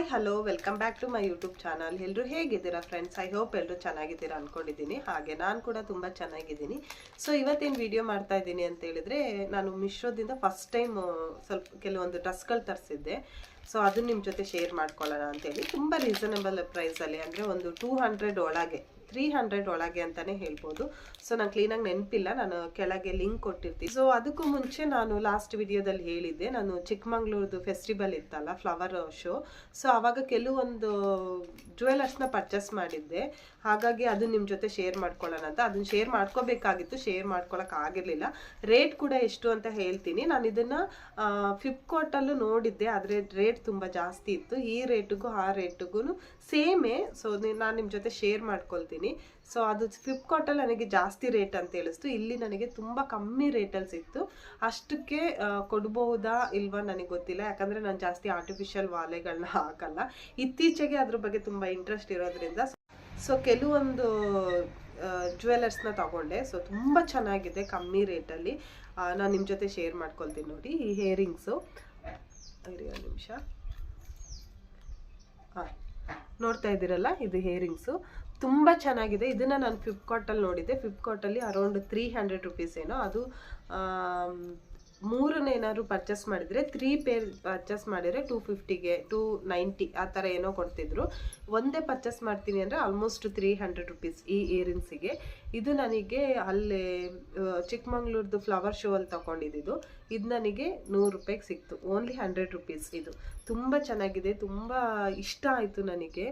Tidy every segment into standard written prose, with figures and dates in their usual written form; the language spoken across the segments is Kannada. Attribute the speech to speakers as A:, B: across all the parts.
A: Hi hello welcome back to my YouTube channel. ಎಲ್ಲರೂ ಹೇಗಿದ್ದೀರಾ ಫ್ರೆಂಡ್ಸ್? ಐ ಹೋಪ್ ಎಲ್ಲರೂ ಚೆನ್ನಾಗಿದ್ದೀರಾ ಅಂದ್ಕೊಂಡಿದ್ದೀನಿ. ಹಾಗೆ ನಾನು ಕೂಡ ತುಂಬ ಚೆನ್ನಾಗಿದ್ದೀನಿ. ಸೊ ಇವತ್ತೇನು ವಿಡಿಯೋ ಮಾಡ್ತಾ ಇದ್ದೀನಿ ಅಂತ ಹೇಳಿದ್ರೆ, ನಾನು ಮಿಶೋದಿಂದ ಫಸ್ಟ್ ಟೈಮ್ ಸ್ವಲ್ಪ ಕೆಲವೊಂದು ಡ್ರೆಸ್ಗಳು ತರಿಸಿದ್ದೆ. ಸೊ ಅದನ್ನ ನಿಮ್ಮ ಜೊತೆ ಶೇರ್ ಮಾಡ್ಕೊಳ್ಳೋಣ ಅಂತೇಳಿ. ತುಂಬ ರೀಸನಬಲ್ ಪ್ರೈಸಲ್ಲಿ, ಅಂದರೆ ಒಂದು 200 ಒಳಗೆ, 300 ಒಳಗೆ ಅಂತಲೇ ಹೇಳ್ಬೋದು. ಸೊ ನಾನು ಕ್ಲೀನಾಗಿ ನೆನಪಿಲ್ಲ, ನಾನು ಕೆಳಗೆ ಲಿಂಕ್ ಕೊಟ್ಟಿರ್ತೀನಿ. ಸೊ ಅದಕ್ಕೂ ಮುಂಚೆ ನಾನು ಲಾಸ್ಟ್ ವಿಡಿಯೋದಲ್ಲಿ ಹೇಳಿದ್ದೆ, ನಾನು ಚಿಕ್ಕಮಂಗ್ಳೂರ್ದು ಫೆಸ್ಟಿವಲ್ ಇತ್ತಲ್ಲ, ಫ್ಲವರ್ ಶೋ. ಸೊ ಆವಾಗ ಕೆಲವೊಂದು ಜ್ಯುವೆಲರ್ಸ್ನ ಪರ್ಚೇಸ್ ಮಾಡಿದ್ದೆ. ಹಾಗಾಗಿ ಅದು ನಿಮ್ಮ ಜೊತೆ ಶೇರ್ ಮಾಡ್ಕೊಳ್ಳೋಣ ಅಂತ. ಅದನ್ನು ಶೇರ್ ಮಾಡ್ಕೋಬೇಕಾಗಿತ್ತು, ಶೇರ್ ಮಾಡ್ಕೊಳಕ್ಕೆ ಆಗಿರಲಿಲ್ಲ. ರೇಟ್ ಕೂಡ ಎಷ್ಟು ಅಂತ ಹೇಳ್ತೀನಿ. ನಾನು ಇದನ್ನು ಫ್ಲಿಪ್ಕಾರ್ಟಲ್ಲೂ ನೋಡಿದ್ದೆ, ಆದರೆ ರೇಟ್ ತುಂಬ ಜಾಸ್ತಿ ಇತ್ತು. ಈ ರೇಟಿಗೂ ಆ ರೇಟಿಗೂ ಸೇಮೇ. ಸೊ ನಾನು ನಿಮ್ಮ ಜೊತೆ ಶೇರ್ ಮಾಡ್ಕೊಳ್ತೀನಿ. ಸೊ ಅದು ಫ್ಲಿಪ್ಕಾರ್ಟಲ್ಲಿ ನನಗೆ ಜಾಸ್ತಿ ರೇಟ್ ಅಂತ ಹೇಳಿಸ್ತು, ಇಲ್ಲಿ ನನಗೆ ತುಂಬ ಕಮ್ಮಿ ರೇಟಲ್ಲಿ ಸಿಕ್ತು. ಅಷ್ಟಕ್ಕೆ ಕೊಡ್ಬಹುದಾ ಇಲ್ವಾ ನನಗೆ ಗೊತ್ತಿಲ್ಲ, ಯಾಕಂದರೆ ನಾನು ಜಾಸ್ತಿ ಆರ್ಟಿಫಿಷಿಯಲ್ ವಾಲೆಗಳನ್ನ ಹಾಕಲ್ಲ. ಇತ್ತೀಚೆಗೆ ಅದ್ರ ಬಗ್ಗೆ ತುಂಬ ಇಂಟ್ರೆಸ್ಟ್ ಇರೋದ್ರಿಂದ ಸೊ ಕೆಲವೊಂದು ಜ್ಯುವೆಲರ್ಸ್ನ ತಗೊಂಡೆ. ಸೊ ತುಂಬ ಚೆನ್ನಾಗಿದೆ ಕಮ್ಮಿ ರೇಟಲ್ಲಿ. ನಾನು ನಿಮ್ಮ ಜೊತೆ ಶೇರ್ ಮಾಡ್ಕೊಳ್ತೀನಿ. ನೋಡಿ, ಈ ಹೇರಿಂಗ್ಸು, ಒಂದು ನಿಮಿಷ, ನೋಡ್ತಾ ಇದ್ದೀರಲ್ಲ, ಇದು ಹೇರಿಂಗ್ಸು ತುಂಬ ಚೆನ್ನಾಗಿದೆ. ಇದನ್ನು ನಾನು ಫ್ಲಿಪ್ಕಾರ್ಟಲ್ಲಿ ನೋಡಿದ್ದೆ. ಫ್ಲಿಪ್ಕಾರ್ಟಲ್ಲಿ ಅರೌಂಡ್ 300 ರುಪೀಸ್ ಏನೋ. ಅದು ಮೂರನ್ನೇನಾದ್ರು ಪರ್ಚೇಸ್ ಮಾಡಿದರೆ, 3 ಪೇರ್ ಪರ್ಚೇಸ್ ಮಾಡಿದರೆ 250ಗೆ 290 ಆ ಥರ ಏನೋ ಕೊಡ್ತಿದ್ರು. ಒಂದೇ ಪರ್ಚೇಸ್ ಮಾಡ್ತೀನಿ ಅಂದರೆ ಆಲ್ಮೋಸ್ಟ್ 300 ರುಪೀಸ್ ಈ ಇಯರಿಂಗ್ಸಿಗೆ. ಇದು ನನಗೆ ಅಲ್ಲಿ ಚಿಕ್ಕಮಂಗ್ಳೂರ್ದು ಫ್ಲವರ್ ಶೋ ಅಲ್ಲಿ ತೊಗೊಂಡಿದ್ದು. ಇದು ನನಗೆ 100 ರೂಪಾಯಿಗೆ ಸಿಕ್ತು, ಓನ್ಲಿ 100 ರುಪೀಸ್. ಇದು ತುಂಬ ಚೆನ್ನಾಗಿದೆ, ತುಂಬ ಇಷ್ಟ ಆಯಿತು ನನಗೆ.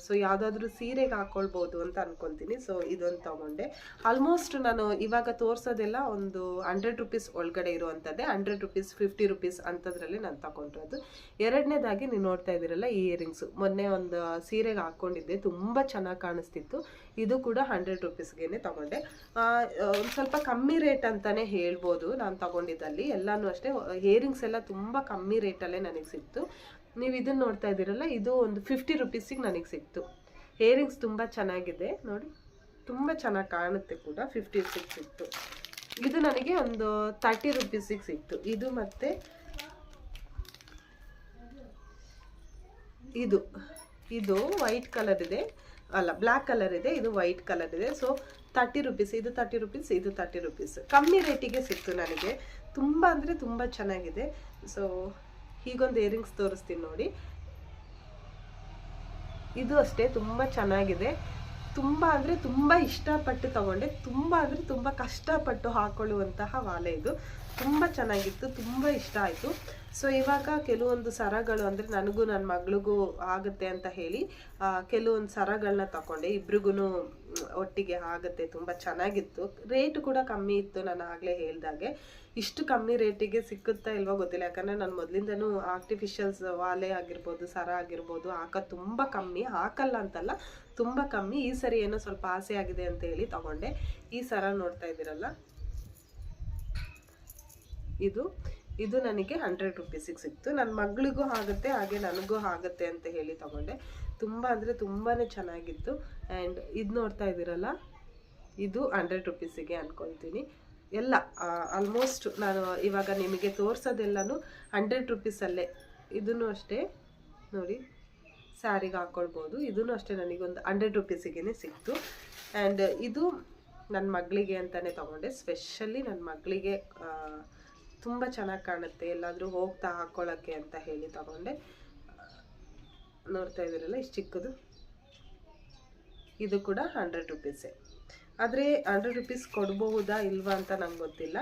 A: ಸೊ ಯಾವುದಾದ್ರೂ ಸೀರೆಗೆ ಹಾಕ್ಕೊಳ್ಬೋದು ಅಂತ ಅಂದ್ಕೊತೀನಿ. ಸೊ ಇದೊಂದು ತೊಗೊಂಡೆ. ಆಲ್ಮೋಸ್ಟ್ ನಾನು ಇವಾಗ ತೋರಿಸೋದೆಲ್ಲ ಒಂದು 100 ರುಪೀಸ್ ಒಳಗಡೆ ಇರುವಂಥದ್ದೇ. 100 ರುಪೀಸ್, 50 ರುಪೀಸ್ ಅಂಥದ್ರಲ್ಲಿ ನಾನು ತಗೊಂಡಿರೋದು. ಎರಡನೇದಾಗಿ ನೀವು ನೋಡ್ತಾ ಇದ್ದೀರಲ್ಲ, ಈ ಇಯರಿಂಗ್ಸು ಮೊನ್ನೆ ಒಂದು ಸೀರೆಗೆ ಹಾಕ್ಕೊಂಡಿದ್ದೆ, ತುಂಬ ಚೆನ್ನಾಗಿ ಕಾಣಿಸ್ತಿತ್ತು. ಇದು ಕೂಡ 100 ರುಪೀಸ್ಗೆ ತೊಗೊಂಡೆ. ಒಂದು ಸ್ವಲ್ಪ ಕಮ್ಮಿ ರೇಟ್ ಅಂತಲೇ ಹೇಳ್ಬೋದು ನಾನು ತೊಗೊಂಡಿದ್ದಲ್ಲಿ. ಎಲ್ಲನೂ ಅಷ್ಟೇ, ಇಯರಿಂಗ್ಸ್ ಎಲ್ಲ ತುಂಬ ಕಮ್ಮಿ ರೇಟಲ್ಲೇ ನನಗೆ ಸಿಕ್ತು. ನೀವು ಇದನ್ನು ನೋಡ್ತಾ ಇದ್ದೀರಲ್ಲ, ಇದು ಒಂದು 50 ರುಪೀಸಿಗೆ ನನಗೆ ಸಿಕ್ತು. ಇಯರಿಂಗ್ಸ್ ತುಂಬ ಚೆನ್ನಾಗಿದೆ ನೋಡಿ, ತುಂಬ ಚೆನ್ನಾಗಿ ಕಾಣುತ್ತೆ ಕೂಡ. 50 ಸಿಕ್ತು. ಇದು ನನಗೆ ಒಂದು 30 ರುಪೀಸಿಗೆ ಸಿಕ್ತು. ಇದು ಮತ್ತು ಇದು ವೈಟ್ ಕಲರ್ ಇದೆ, ಅಲ್ಲ ಬ್ಲ್ಯಾಕ್ ಕಲರ್ ಇದೆ, ಇದು ವೈಟ್ ಕಲರ್ ಇದೆ. ಸೊ 30 ರುಪೀಸ್, ಇದು 30 ರುಪೀಸ್, ಇದು 30 ರುಪೀಸ್. ಕಮ್ಮಿ ರೇಟಿಗೆ ಸಿಕ್ತು ನನಗೆ. ತುಂಬ ಅಂದರೆ ತುಂಬ ಚೆನ್ನಾಗಿದೆ. ಸೊ ಹೀಗೊಂದು ಇಯರಿಂಗ್ಸ್ ತೋರಿಸ್ತೀನಿ ನೋಡಿ. ಇದು ಅಷ್ಟೇ ತುಂಬ ಚೆನ್ನಾಗಿದೆ. ತುಂಬ ಅಂದರೆ ತುಂಬ ಇಷ್ಟಪಟ್ಟು ತಗೊಂಡೆ. ತುಂಬ ಅಂದರೆ ತುಂಬ ಕಷ್ಟಪಟ್ಟು ಹಾಕೊಳ್ಳುವಂತಹ ವಾಲೆ ಇದು. ತುಂಬ ಚೆನ್ನಾಗಿತ್ತು, ತುಂಬ ಇಷ್ಟ ಆಯಿತು. ಸೊ ಇವಾಗ ಕೆಲವೊಂದು ಸರಗಳು, ಅಂದರೆ ನನಗೂ ನನ್ನ ಮಗಳಿಗೂ ಆಗುತ್ತೆ ಅಂತ ಹೇಳಿ ಕೆಲವೊಂದು ಸರಗಳನ್ನ ತಗೊಂಡೆ. ಇಬ್ರಿಗೂ ಒಟ್ಟಿಗೆ ಆಗುತ್ತೆ, ತುಂಬ ಚೆನ್ನಾಗಿತ್ತು. ರೇಟ್ ಕೂಡ ಕಮ್ಮಿ ಇತ್ತು. ನಾನು ಆಗಲೇ ಹೇಳ್ದಾಗೆ ಇಷ್ಟು ಕಮ್ಮಿ ರೇಟಿಗೆ ಸಿಕ್ಕುತ್ತಾ ಇಲ್ವೋ ಗೊತ್ತಿಲ್ಲ, ಯಾಕಂದರೆ ನಾನು ಮೊದಲಿಂದನೂ ಆರ್ಟಿಫಿಷಿಯಲ್ಸ್ ವಾಲೆ ಆಗಿರ್ಬೋದು, ಸರ ಆಗಿರ್ಬೋದು ಹಾಕೋದು ತುಂಬ ಕಮ್ಮಿ. ಹಾಕಲ್ಲ ಅಂತಲ್ಲ, ತುಂಬ ಕಮ್ಮಿ. ಈ ಸರಿ ಏನೋ ಸ್ವಲ್ಪ ಆಸೆ ಆಗಿದೆ ಅಂತ ಹೇಳಿ ತಗೊಂಡೆ. ಈ ಸರ ನೋಡ್ತಾ ಇದ್ದೀರಲ್ಲ, ಇದು ನನಗೆ 100 ರುಪೀಸಿಗೆ ಸಿಕ್ತು. ನನ್ನ ಮಗಳಿಗೂ ಆಗುತ್ತೆ, ಹಾಗೆ ನನಗೂ ಆಗುತ್ತೆ ಅಂತ ಹೇಳಿ ತಗೊಂಡೆ. ತುಂಬ ಅಂದರೆ ತುಂಬಾ ಚೆನ್ನಾಗಿತ್ತು. ಆ್ಯಂಡ್ ಇದು ನೋಡ್ತಾ ಇದ್ದೀರಲ್ಲ, ಇದು 100 ರುಪೀಸಿಗೆ ಅಂದ್ಕೊಳ್ತೀನಿ. ಎಲ್ಲ ಆಲ್ಮೋಸ್ಟ್ ನಾನು ಇವಾಗ ನಿಮಗೆ ತೋರಿಸೋದೆಲ್ಲನೂ 100 ರುಪೀಸಲ್ಲೇ. ಇದನ್ನು ಅಷ್ಟೇ ನೋಡಿ, ಸ್ಯಾರಿಗೆ ಹಾಕ್ಕೊಳ್ಬೋದು. ಇದೂ ಅಷ್ಟೇ ನನಗೊಂದು 100 ರುಪೀಸಿಗೆ ಸಿಕ್ತು. ಆ್ಯಂಡ್ ಇದು ನನ್ನ ಮಗಳಿಗೆ ಅಂತಲೇ ತೊಗೊಂಡೆ. ಸ್ಪೆಷಲಿ ನನ್ನ ಮಗಳಿಗೆ ತುಂಬ ಚೆನ್ನಾಗಿ ಕಾಣುತ್ತೆ, ಎಲ್ಲಾದರೂ ಹೋಗ್ತಾ ಹಾಕ್ಕೊಳ್ಳೋಕ್ಕೆ ಅಂತ ಹೇಳಿ ತಗೊಂಡೆ. ನೋಡ್ತಾ ಇದ್ದೀರಲ್ಲ, ಇಷ್ಟು ಚಿಕ್ಕದು. ಇದು ಕೂಡ 100 ರುಪೀಸೇ. ಆದರೆ 100 ರುಪೀಸ್ ಕೊಡಬಹುದಾ ಇಲ್ವಾ ಅಂತ ನಂಗೆ ಗೊತ್ತಿಲ್ಲ.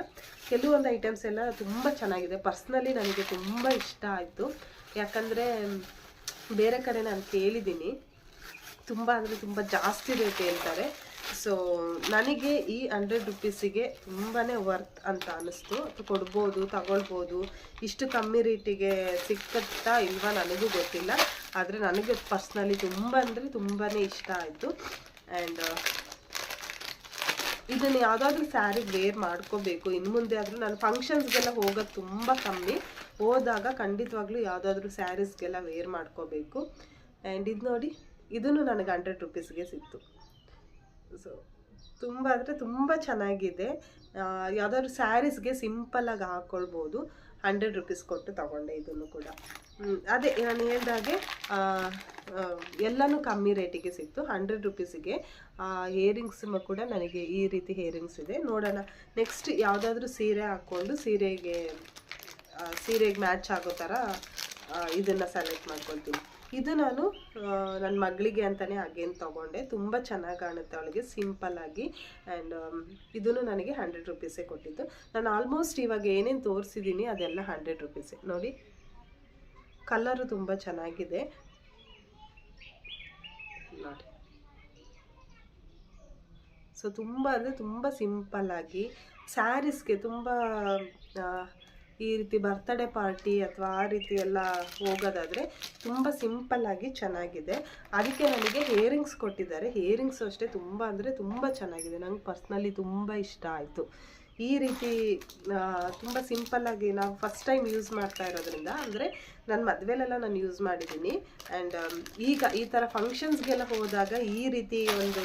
A: ಕೆಲವೊಂದು ಐಟಮ್ಸ್ ಎಲ್ಲ ತುಂಬ ಚೆನ್ನಾಗಿದೆ. ಪರ್ಸ್ನಲಿ ನನಗೆ ತುಂಬ ಇಷ್ಟ ಆಯಿತು. ಯಾಕಂದರೆ ಬೇರೆ ಕಡೆ ನಾನು ಕೇಳಿದ್ದೀನಿ, ತುಂಬ ಅಂದರೆ ತುಂಬ ಜಾಸ್ತಿ ರೇಟ್ ಹೇಳ್ತಾರೆ. ಸೊ ನನಗೆ ಈ 100 ರುಪೀಸಿಗೆ ತುಂಬಾ ವರ್ತ್ ಅಂತ ಅನ್ನಿಸ್ತು. ಕೊಡ್ಬೋದು, ತಗೊಳ್ಬೋದು. ಇಷ್ಟು ಕಮ್ಮಿ ರೇಟಿಗೆ ಸಿಕ್ಕತ್ತಾ ಇಲ್ವಾ ನನಗೂ ಗೊತ್ತಿಲ್ಲ, ಆದರೆ ನನಗೆ ಪರ್ಸ್ನಲಿ ತುಂಬ ಅಂದರೆ ತುಂಬಾ ಇಷ್ಟ ಆಯಿತು. ಆ್ಯಂಡ್ ಇದನ್ನು ಯಾವುದಾದ್ರೂ ಸ್ಯಾರಿಗೆ ವೇರ್ ಮಾಡ್ಕೋಬೇಕು. ಇನ್ನು ಮುಂದೆ ಆದರೂ ನಾನು ಫಂಕ್ಷನ್ಸ್ಗೆಲ್ಲ ಹೋಗೋದು ತುಂಬ ಕಮ್ಮಿ. ಹೋದಾಗ ಖಂಡಿತವಾಗ್ಲೂ ಯಾವುದಾದ್ರೂ ಸ್ಯಾರೀಸ್ಗೆಲ್ಲ ವೇರ್ ಮಾಡ್ಕೋಬೇಕು. ಆ್ಯಂಡ್ ಇದು ನೋಡಿ, ಇದನ್ನು ನನಗೆ 100 ರುಪೀಸ್ಗೆ ಸಿಕ್ತು. ಸೊ ತುಂಬ ಅಂದರೆ ತುಂಬ ಚೆನ್ನಾಗಿದೆ. ಯಾವುದಾದ್ರು ಸ್ಯಾರೀಸ್ಗೆ ಸಿಂಪಲ್ಲಾಗಿ ಹಾಕ್ಕೊಳ್ಬೋದು. 100 ರುಪೀಸ್ ಕೊಟ್ಟು ತೊಗೊಂಡೆ ಇದನ್ನು ಕೂಡ. ಅದೇ ನಾನು ಹೇಳಿದಾಗೆ ಎಲ್ಲನೂ ಕಮ್ಮಿ ರೇಟಿಗೆ ಸಿಕ್ತು. 100 ರುಪೀಸಿಗೆ ಇಯರಿಂಗ್ಸ್ ಕೂಡ ನನಗೆ ಈ ರೀತಿ ಇಯರಿಂಗ್ಸ್ ಇದೆ. ನೋಡೋಣ ನೆಕ್ಸ್ಟ್ ಯಾವುದಾದ್ರೂ ಸೀರೆ ಹಾಕ್ಕೊಂಡು ಸೀರೆಗೆ ಮ್ಯಾಚ್ ಆಗೋ ಥರ ಇದನ್ನು ಸೆಲೆಕ್ಟ್ ಮಾಡ್ಕೊಳ್ತೀನಿ. ಇದು ನಾನು ನನ್ನ ಮಗಳಿಗೆ ಅಂತಲೇ ಅಗೇನ್ ತೊಗೊಂಡೆ. ತುಂಬ ಚೆನ್ನಾಗಿ ಕಾಣುತ್ತೆ ಅವಳಿಗೆ ಸಿಂಪಲ್ಲಾಗಿ. ಆ್ಯಂಡ್ ಇದನ್ನು ನನಗೆ 100 ರುಪೀಸೇ ಕೊಟ್ಟಿದ್ದು. ನಾನು ಆಲ್ಮೋಸ್ಟ್ ಇವಾಗ ಏನೇನು ತೋರಿಸಿದ್ದೀನಿ ಅದೆಲ್ಲ 100 ರುಪೀಸೇ. ನೋಡಿ ಕಲರು ತುಂಬ ಚೆನ್ನಾಗಿದೆ ನೋಡಿ. ಸೊ ತುಂಬ ಅಂದರೆ ತುಂಬ ಸಿಂಪಲ್ಲಾಗಿ ಸ್ಯಾರೀಸ್ಗೆ ತುಂಬ ಈ ರೀತಿ ಬರ್ತ್ಡೇ ಪಾರ್ಟಿ ಅಥವಾ ಆ ರೀತಿ ಎಲ್ಲ ಹೋಗೋದಾದರೆ ತುಂಬ ಸಿಂಪಲ್ಲಾಗಿ ಚೆನ್ನಾಗಿದೆ. ಅದಕ್ಕೆ ನನಗೆ ಇಯರಿಂಗ್ಸ್ ಕೊಟ್ಟಿದ್ದಾರೆ. ಇಯರಿಂಗ್ಸು ಅಷ್ಟೇ ತುಂಬ ಅಂದರೆ ತುಂಬ ಚೆನ್ನಾಗಿದೆ. ನಂಗೆ ಪರ್ಸ್ನಲಿ ತುಂಬ ಇಷ್ಟ ಆಯಿತು. ಈ ರೀತಿ ತುಂಬ ಸಿಂಪಲ್ಲಾಗಿ ನಾವು ಫಸ್ಟ್ ಟೈಮ್ ಯೂಸ್ ಮಾಡ್ತಾ ಇರೋದ್ರಿಂದ, ಅಂದರೆ ನನ್ನ ಮದುವೆಲೆಲ್ಲ ನಾನು ಯೂಸ್ ಮಾಡಿದ್ದೀನಿ. ಆ್ಯಂಡ್ ಈಗ ಈ ಥರ ಫಂಕ್ಷನ್ಸ್ಗೆಲ್ಲ ಹೋದಾಗ ಈ ರೀತಿ ಒಂದು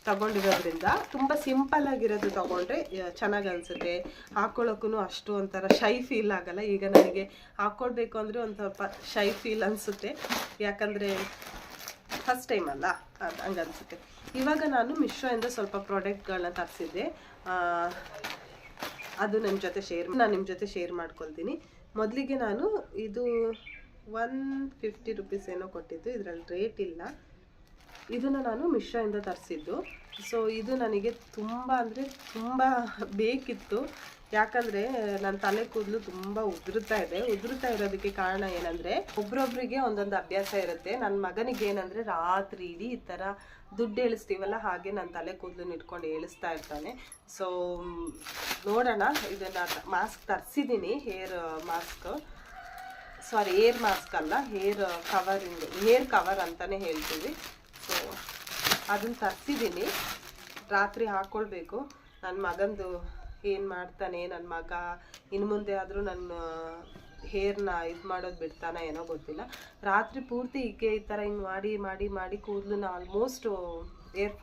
A: ತಗೊಂಡಿರೋದ್ರಿಂದ ತುಂಬ ಸಿಂಪಲ್ಲಾಗಿರೋದು ತೊಗೊಂಡ್ರೆ ಚೆನ್ನಾಗಿ ಅನಿಸುತ್ತೆ. ಹಾಕ್ಕೊಳ್ಳೋಕ್ಕೂ ಅಷ್ಟು ಒಂಥರ ಶೈ ಫೀಲ್ ಆಗೋಲ್ಲ. ಈಗ ನನಗೆ ಹಾಕ್ಕೊಳ್ಬೇಕು ಅಂದರೆ ಒಂದು ಸ್ವಲ್ಪ ಶೈ ಫೀಲ್ ಅನಿಸುತ್ತೆ, ಯಾಕಂದರೆ ಫಸ್ಟ್ ಟೈಮ್ ಅಲ್ಲ, ಅದು ಹಂಗೆ ಅನಿಸುತ್ತೆ. ಇವಾಗ ನಾನು ಮಿಶೋಯಿಂದ ಸ್ವಲ್ಪ ಪ್ರಾಡಕ್ಟ್ಗಳನ್ನ ತರಿಸಿದ್ದೆ. ಅದು ನಾನು ನಿಮ್ಮ ಜೊತೆ ಶೇರ್ ಮಾಡ್ಕೊಳ್ತೀನಿ. ಮೊದಲಿಗೆ ನಾನು ಇದು 150 ರುಪೀಸ್ ಏನೋ ಕೊಟ್ಟಿದ್ದು, ಇದರಲ್ಲಿ ರೇಟ್ ಇಲ್ಲ. ಇದನ್ನು ನಾನು ಮಿಶೋಯಿಂದ ತರಿಸಿದ್ದು. ಸೊ ಇದು ನನಗೆ ತುಂಬ ಅಂದರೆ ತುಂಬ ಬೇಕಿತ್ತು. ಯಾಕಂದರೆ ನನ್ನ ತಲೆ ಕೂದಲು ತುಂಬ ಉದುರುತ್ತಾ ಇರೋದಕ್ಕೆ ಕಾರಣ ಏನಂದರೆ, ಒಬ್ರೊಬ್ರಿಗೆ ಒಂದೊಂದು ಅಭ್ಯಾಸ ಇರುತ್ತೆ. ನನ್ನ ಮಗನಿಗೆ ಏನಂದರೆ ರಾತ್ರಿ ಇಡೀ ಈ ಥರ ದುಡ್ಡು ಏಳಿಸ್ತೀವಲ್ಲ, ಹಾಗೆ ನನ್ನ ತಲೆ ಕೂದಲು ಇಟ್ಕೊಂಡು ಏಳಿಸ್ತಾ ಇರ್ತಾನೆ. ಸೊ ನೋಡೋಣ, ಇದನ್ನು ಮಾಸ್ಕ್ ತರಿಸಿದ್ದೀನಿ, ಏರ್ ಮಾಸ್ಕ್ ಅಲ್ಲ, ಹೇರ್ ಕವರ್ ಅಂತಲೇ ಹೇಳ್ತೀವಿ. ಸೊ ಅದನ್ನು ತರಿಸಿದ್ದೀನಿ, ರಾತ್ರಿ ಹಾಕ್ಕೊಳ್ಬೇಕು. ನನ್ನ ಮಗಂದು ಏನು ಮಾಡ್ತಾನೆ ನನ್ನ ಮಗ, ಇನ್ನು ಮುಂದೆ ಆದರೂ ನನ್ನ ಹೇರ್ನ ಇದು ಮಾಡೋದು ಬಿಡ್ತಾನ ಏನೋ ಗೊತ್ತಿಲ್ಲ. ರಾತ್ರಿ ಪೂರ್ತಿ ಈ ಥರ ಹಿಂಗೆ ಮಾಡಿ ಮಾಡಿ ಮಾಡಿ ಕೂದಲನ್ನ ಆಲ್ಮೋಸ್ಟ್ ಏರ್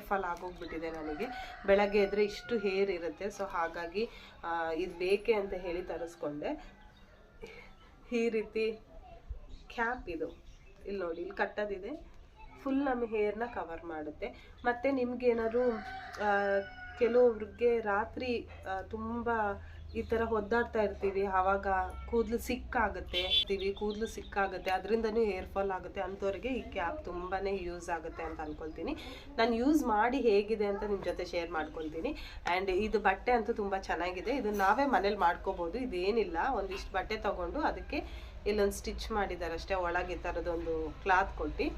A: ಫಾಲ್ ಆಗೋಗ್ಬಿಟ್ಟಿದೆ ನನಗೆ. ಬೆಳಗ್ಗೆ ಎದ್ರೆ ಇಷ್ಟು ಹೇರ್ ಇರುತ್ತೆ. ಸೊ ಹಾಗಾಗಿ ಇದು ಬೇಕೆ ಅಂತ ಹೇಳಿ ತರಿಸ್ಕೊಂಡೆ. ಈ ರೀತಿ ಕ್ಯಾಪ್ ಇದು ಇಲ್ಲಿ ನೋಡಿ, ಇಲ್ಲಿ ಕಟ್ಟೋದಿದೆ, ಫುಲ್ ನಮ್ಮ ಹೇರ್ನ ಕವರ್ ಮಾಡುತ್ತೆ. ಮತ್ತು ನಿಮ್ಗೇನಾದ್ರು ಕೆಲವೊಬ್ರಿಗೆ ರಾತ್ರಿ ತುಂಬ ಈ ಥರ ಒದ್ದಾಡ್ತಾ ಇರ್ತೀವಿ, ಆವಾಗ ಕೂದಲು ಸಿಕ್ಕಾಗುತ್ತೆ, ಅದರಿಂದನೂ ಹೇರ್ ಫಾಲ್ ಆಗುತ್ತೆ. ಅಂಥವ್ರಿಗೆ ಈ ಕ್ಯಾಪ್ ತುಂಬಾ ಯೂಸ್ ಆಗುತ್ತೆ ಅಂತ ಅಂದ್ಕೊಳ್ತೀನಿ. ನಾನು ಯೂಸ್ ಮಾಡಿ ಹೇಗಿದೆ ಅಂತ ನಿಮ್ಮ ಜೊತೆ ಶೇರ್ ಮಾಡ್ಕೊಳ್ತೀನಿ. ಆ್ಯಂಡ್ ಇದು ಬಟ್ಟೆ ಅಂತೂ ತುಂಬ ಚೆನ್ನಾಗಿದೆ. ಇದನ್ನು ನಾವೇ ಮನೇಲಿ ಮಾಡ್ಕೋಬೋದು. ಇದೇನಿಲ್ಲ, ಒಂದಿಷ್ಟು ಬಟ್ಟೆ ತೊಗೊಂಡು ಅದಕ್ಕೆ ಇಲ್ಲೊಂದು ಸ್ಟಿಚ್ ಮಾಡಿದ್ದಾರೆ ಅಷ್ಟೇ, ಒಳಗೆ ಈ ಥರದೊಂದು ಕ್ಲಾತ್ ಕೊಟ್ಟು.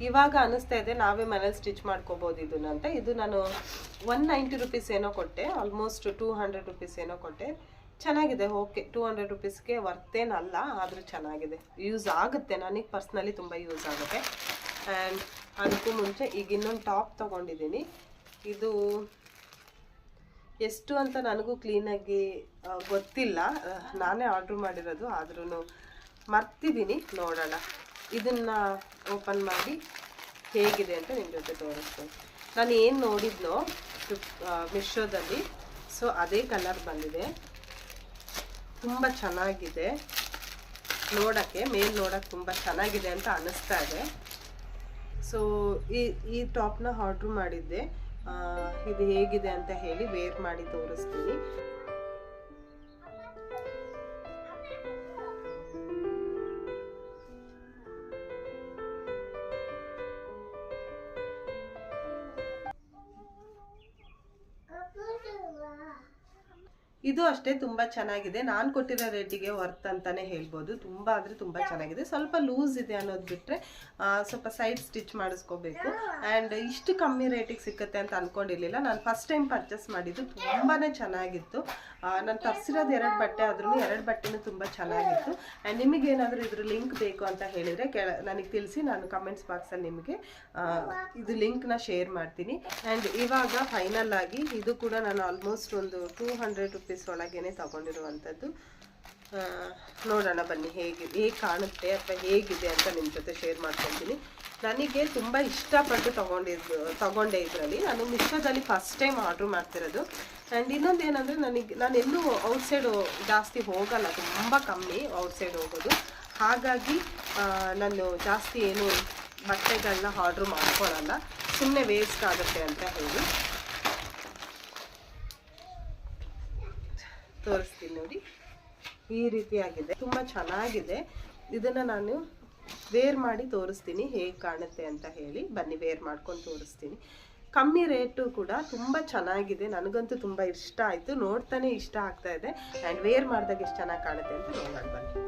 A: ಇವಾಗ ಅನ್ನಿಸ್ತಾ ಇದೆ ನಾವೇ ಮನೇಲಿ ಸ್ಟಿಚ್ ಮಾಡ್ಕೋಬೋದು ಇದನ್ನ ಅಂತ. ಇದು ನಾನು 190 ರುಪೀಸ್ ಏನೋ ಕೊಟ್ಟೆ, ಆಲ್ಮೋಸ್ಟ್ 200 ರುಪೀಸ್ ಏನೋ ಕೊಟ್ಟೆ. ಚೆನ್ನಾಗಿದೆ, ಓಕೆ. 200 ರುಪೀಸ್ಗೆ ವರ್ತೇನಲ್ಲ, ಆದರೂ ಚೆನ್ನಾಗಿದೆ, ಯೂಸ್ ಆಗುತ್ತೆ. ನನಗೆ ಪರ್ಸ್ನಲಿ ತುಂಬ ಯೂಸ್ ಆಗುತ್ತೆ. ಆ್ಯಂಡ್ ಅದಕ್ಕೂ ಮುಂಚೆ ಈಗ ಇನ್ನೊಂದು ಟಾಪ್ ತೊಗೊಂಡಿದ್ದೀನಿ. ಇದು ಎಷ್ಟು ಅಂತ ನನಗೂ ಕ್ಲೀನಾಗಿ ಗೊತ್ತಿಲ್ಲ, ನಾನೇ ಆರ್ಡ್ರ್ ಮಾಡಿರೋದು, ಆದ್ರೂ ಮರ್ತಿದ್ದೀನಿ. ನೋಡೋಣ, ಇದನ್ನು ಓಪನ್ ಮಾಡಿ ಹೇಗಿದೆ ಅಂತ ನಿಮ್ಮ ಜೊತೆ ತೋರಿಸ್ತೀನಿ. ನಾನು ಏನು ನೋಡಿದ್ನೋ ಮಿಶೋದಲ್ಲಿ, ಸೊ ಅದೇ ಕಲರ್ ಬಂದಿದೆ. ತುಂಬ ಚೆನ್ನಾಗಿದೆ ನೋಡೋಕ್ಕೆ, ನೋಡೋಕ್ಕೆ ತುಂಬ ಚೆನ್ನಾಗಿದೆ ಅಂತ ಅನ್ನಿಸ್ತಾ ಇದೆ. ಸೊ ಈ ಟಾಪ್ನ ಆರ್ಡ್ರ್ ಮಾಡಿದ್ದೆ. ಇದು ಹೇಗಿದೆ ಅಂತ ಹೇಳಿ ವೇರ್ ಮಾಡಿ ತೋರಿಸ್ತೀನಿ. ಇದು ಅಷ್ಟೇ ತುಂಬ ಚೆನ್ನಾಗಿದೆ. ನಾನು ಕೊಟ್ಟಿರೋ ರೇಟಿಗೆ ವರ್ತ್ ಅಂತಾನೆ ಹೇಳ್ಬೋದು. ತುಂಬ ಅಂದರೆ ತುಂಬ ಚೆನ್ನಾಗಿದೆ. ಸ್ವಲ್ಪ ಲೂಸ್ ಇದೆ ಅನ್ನೋದು ಬಿಟ್ಟರೆ ಸ್ವಲ್ಪ ಸೈಡ್ ಸ್ಟಿಚ್ ಮಾಡಿಸ್ಕೋಬೇಕು. ಆ್ಯಂಡ್ ಇಷ್ಟು ಕಮ್ಮಿ ರೇಟಿಗೆ ಸಿಕ್ಕತ್ತೆ ಅಂತ ಅಂದ್ಕೊಂಡಿರಲಿಲ್ಲ. ನಾನು ಫಸ್ಟ್ ಟೈಮ್ ಪರ್ಚೇಸ್ ಮಾಡಿದ್ದು, ತುಂಬಾ ಚೆನ್ನಾಗಿತ್ತು. ನಾನು ತರಿಸಿರೋದು 2 ಬಟ್ಟೆ, ಆದ್ರೂ 2 ಬಟ್ಟೆನೂ ತುಂಬ ಚೆನ್ನಾಗಿತ್ತು. ಆ್ಯಂಡ್ ನಿಮಗೇನಾದರೂ ಇದ್ರ ಲಿಂಕ್ ಬೇಕು ಅಂತ ಹೇಳಿದರೆ ನನಗೆ ತಿಳಿಸಿ, ನಾನು ಕಮೆಂಟ್ಸ್ ಬಾಕ್ಸಲ್ಲಿ ನಿಮಗೆ ಇದು ಲಿಂಕ್ನ ಶೇರ್ ಮಾಡ್ತೀನಿ. ಆ್ಯಂಡ್ ಇವಾಗ ಫೈನಲ್ ಆಗಿ ಇದು ಕೂಡ ನಾನು ಆಲ್ಮೋಸ್ಟ್ ಒಂದು 200 ರುಪೀಸ್ ಒಳಗೇನೆ ತಗೊಂಡಿರುವಂಥದ್ದು. ನೋಡೋಣ ಬನ್ನಿ ಹೇಗೆ ಕಾಣುತ್ತೆ ಅಥವಾ ಹೇಗಿದೆ ಅಂತ ನಿಮ್ಮ ಜೊತೆ ಶೇರ್ ಮಾಡ್ಕೊಳ್ತೀನಿ. ನನಗೆ ತುಂಬ ಇಷ್ಟಪಟ್ಟು ತಗೊಂಡೆ ಇದರಲ್ಲಿ. ನಾನು ಮಿಶೋದಲ್ಲಿ ಫಸ್ಟ್ ಟೈಮ್ ಆರ್ಡ್ರ್ ಮಾಡ್ತಿರೋದು. ಆ್ಯಂಡ್ ಇನ್ನೊಂದು ಏನಂದರೆ ನಾನೆಲ್ಲೂ ಔಟ್ಸೈಡು ಜಾಸ್ತಿ ಹೋಗಲ್ಲ, ತುಂಬ ಕಮ್ಮಿ ಔಟ್ಸೈಡ್ ಹೋಗೋದು. ಹಾಗಾಗಿ ನಾನು ಜಾಸ್ತಿ ಏನು ಬಟ್ಟೆಗಳನ್ನ ಆರ್ಡ್ರ್ ಮಾಡ್ಕೊಳ್ಳಲ್ಲ, ಸುಮ್ಮನೆ ವೇಸ್ಟ್ ಆಗುತ್ತೆ ಅಂತ ಹೇಳಿ. ತೋರಿಸ್ತೀನಿ ನೋಡಿ, ಈ ರೀತಿಯಾಗಿದೆ, ತುಂಬ ಚೆನ್ನಾಗಿದೆ. ಇದನ್ನು ನಾನು ವೇರ್ ಮಾಡಿ ತೋರಿಸ್ತೀನಿ ಹೇಗೆ ಕಾಣುತ್ತೆ ಅಂತ ಹೇಳಿ. ಬನ್ನಿ ವೇರ್ ಮಾಡ್ಕೊಂಡು ತೋರಿಸ್ತೀನಿ. ಕಮ್ಮಿ ರೇಟು ಕೂಡ ತುಂಬ ಚೆನ್ನಾಗಿದೆ, ನನಗಂತೂ ತುಂಬ ಇಷ್ಟ ಆಯಿತು. ನೋಡ್ತಾನೆ ಇಷ್ಟ ಆಗ್ತಾ ಇದೆ. ಆ್ಯಂಡ್ ವೇರ್ ಮಾಡಿದಾಗ ಎಷ್ಟು ಚೆನ್ನಾಗಿ ಕಾಣುತ್ತೆ ಅಂತ ನೋಡೋಣ ಬನ್ನಿ.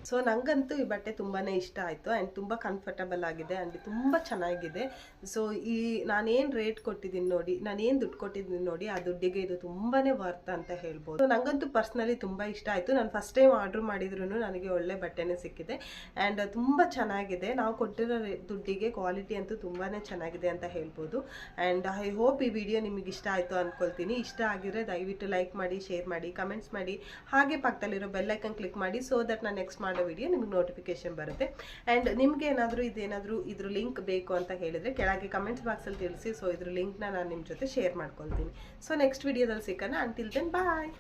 A: ಸೊ ನನಗಂತೂ ಈ ಬಟ್ಟೆ ತುಂಬಾ ಇಷ್ಟ ಆಯಿತು. ಆ್ಯಂಡ್ ತುಂಬ ಕಂಫರ್ಟಬಲ್ ಆಗಿದೆ ಆ್ಯಂಡ್ ತುಂಬ ಚೆನ್ನಾಗಿದೆ. ಸೊ ನಾನೇನು ರೇಟ್ ಕೊಟ್ಟಿದ್ದೀನಿ ನೋಡಿ, ನಾನೇನು ದುಡ್ಡು ಕೊಟ್ಟಿದ್ದೀನಿ ನೋಡಿ, ಆ ದುಡ್ಡಿಗೆ ಇದು ತುಂಬಾ ವರ್ತ್ ಅಂತ ಹೇಳ್ಬೋದು. ಸೊ ನನಗಂತೂ ಪರ್ಸ್ನಲಿ ತುಂಬ ಇಷ್ಟ ಆಯಿತು. ನಾನು ಫಸ್ಟ್ ಟೈಮ್ ಆರ್ಡ್ರ್ ಮಾಡಿದ್ರು ನನಗೆ ಒಳ್ಳೆ ಬಟ್ಟೆನೇ ಸಿಕ್ಕಿದೆ. ಆ್ಯಂಡ್ ತುಂಬ ಚೆನ್ನಾಗಿದೆ. ನಾವು ಕೊಟ್ಟಿರೋ ದುಡ್ಡಿಗೆ ಕ್ವಾಲಿಟಿ ಅಂತೂ ತುಂಬಾ ಚೆನ್ನಾಗಿದೆ ಅಂತ ಹೇಳ್ಬೋದು. ಆ್ಯಂಡ್ ಐ ಹೋಪ್ ಈ ವಿಡಿಯೋ ನಿಮಗೆ ಇಷ್ಟ ಆಯಿತು ಅಂದ್ಕೊಳ್ತೀನಿ. ಇಷ್ಟ ಆಗಿದ್ರೆ ದಯವಿಟ್ಟು ಲೈಕ್ ಮಾಡಿ, ಶೇರ್ ಮಾಡಿ, ಕಮೆಂಟ್ಸ್ ಮಾಡಿ, ಹಾಗೆ ಪಕ್ಕದಲ್ಲಿರೋ ಬೆಲ್ ಐಕನ್ ಕ್ಲಿಕ್ ಮಾಡಿ. ಸೊ ದಟ್ ನಾನು ನೆಕ್ಸ್ಟ್ ಮಾಡೋ ವಿಡಿಯೋ ನಿಮಗೆ ನೋಟಿಫಿಕೇಶನ್ ಬರುತ್ತೆ. ಆ್ಯಂಡ್ ನಿಮ್ಗೆ ಏನಾದರೂ ಇದ್ರ ಲಿಂಕ್ ಬೇಕು ಅಂತ ಹೇಳಿದರೆ ಕೆಳಗೆ ಕಮೆಂಟ್ಸ್ ಬಾಕ್ಸಲ್ಲಿ ತಿಳಿಸಿ. ಸೊ ಇದ್ರ ಲಿಂಕ್ನ ನಾನು ನಿಮ್ಮ ಜೊತೆ ಶೇರ್ ಮಾಡ್ಕೊಳ್ತೀನಿ. ಸೊ ನೆಕ್ಸ್ಟ್ ವಿಡಿಯೋದಲ್ಲಿ ಸಿಗೋಣ. ಅಂಟಿಲ್ ದೆನ್ ಬಾಯ್.